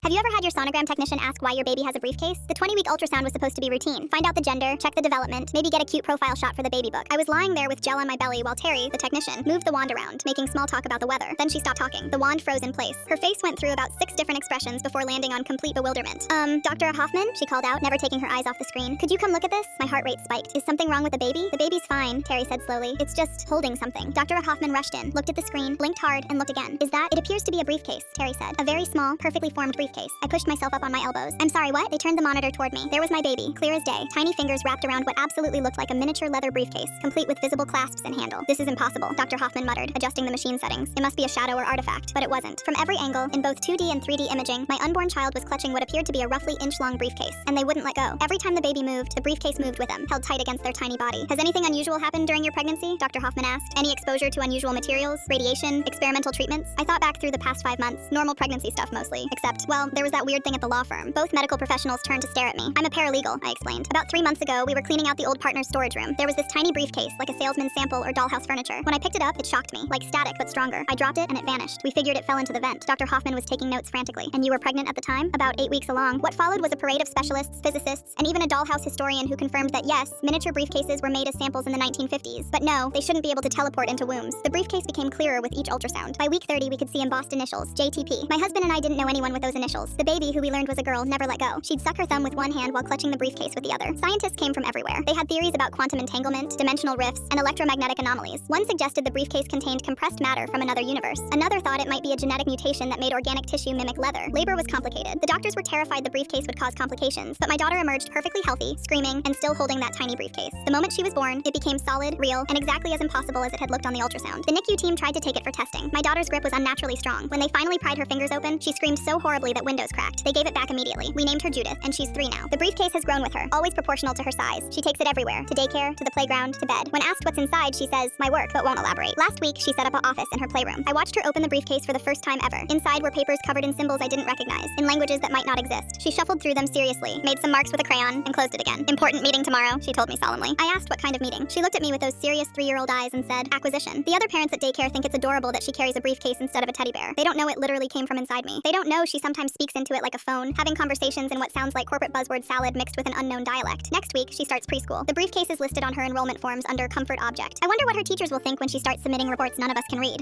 Have you ever had your sonogram technician ask why your baby has a briefcase? The 20-week ultrasound was supposed to be routine. Find out the gender, check the development, maybe get a cute profile shot for the baby book. I was lying there with gel on my belly while Terry, the technician, moved the wand around, making small talk about the weather. Then she stopped talking. The wand froze in place. Her face went through about 6 different expressions before landing on complete bewilderment. Dr. Hoffman? She called out, never taking her eyes off the screen. Could you come look at this? My heart rate spiked. Is something wrong with the baby? The baby's fine, Terry said slowly. It's just holding something. Dr. Hoffman rushed in, looked at the screen, blinked hard, and looked again. Is that? It appears to be a briefcase, Terry said. A very small, perfectly formed briefcase. I pushed myself up on my elbows. I'm sorry, what? They turned the monitor toward me. There was my baby, clear as day. Tiny fingers wrapped around what absolutely looked like a miniature leather briefcase, complete with visible clasps and handle. This is impossible, Dr. Hoffman muttered, adjusting the machine settings. It must be a shadow or artifact, but it wasn't. From every angle, in both 2D and 3D imaging, my unborn child was clutching what appeared to be a roughly inch-long briefcase, and they wouldn't let go. Every time the baby moved, the briefcase moved with them, held tight against their tiny body. Has anything unusual happened during your pregnancy? Dr. Hoffman asked. Any exposure to unusual materials, radiation, experimental treatments? I thought back through the past 5 months. Normal pregnancy stuff mostly. Except, well, there was that weird thing at the law firm. Both medical professionals turned to stare at me. I'm a paralegal, I explained. About 3 months ago, we were cleaning out the old partner's storage room. There was this tiny briefcase, like a salesman's sample or dollhouse furniture. When I picked it up, it shocked me, like static but stronger. I dropped it and it vanished. We figured it fell into the vent. Dr. Hoffman was taking notes frantically. And you were pregnant at the time? About 8 weeks along. What followed was a parade of specialists, physicists, and even a dollhouse historian who confirmed that yes, miniature briefcases were made as samples in the 1950s. But no, they shouldn't be able to teleport into wombs. The briefcase became clearer with each ultrasound. By week 30, we could see embossed initials, JTP. My husband and I didn't know anyone with those initials. The baby, who we learned was a girl, never let go. She'd suck her thumb with one hand while clutching the briefcase with the other. Scientists came from everywhere. They had theories about quantum entanglement, dimensional rifts, and electromagnetic anomalies. One suggested the briefcase contained compressed matter from another universe. Another thought it might be a genetic mutation that made organic tissue mimic leather. Labor was complicated. The doctors were terrified the briefcase would cause complications, but my daughter emerged perfectly healthy, screaming, and still holding that tiny briefcase. The moment she was born, it became solid, real, and exactly as impossible as it had looked on the ultrasound. The NICU team tried to take it for testing. My daughter's grip was unnaturally strong. When they finally pried her fingers open, she screamed so horribly that windows cracked. They gave it back immediately. We named her Judith, and she's 3 now. The briefcase has grown with her, always proportional to her size. She takes it everywhere, to daycare, to the playground, to bed. When asked what's inside, she says, my work, but won't elaborate. Last week, she set up an office in her playroom. I watched her open the briefcase for the first time ever. Inside were papers covered in symbols I didn't recognize, in languages that might not exist. She shuffled through them seriously, made some marks with a crayon, and closed it again. Important meeting tomorrow, she told me solemnly. I asked what kind of meeting. She looked at me with those serious 3-year-old eyes and said, acquisition. The other parents at daycare think it's adorable that she carries a briefcase instead of a teddy bear. They don't know it literally came from inside me. They don't know she sometimes speaks into it like a phone, having conversations in what sounds like corporate buzzword salad mixed with an unknown dialect. Next week, she starts preschool. The briefcase is listed on her enrollment forms under comfort object. I wonder what her teachers will think when she starts submitting reports none of us can read.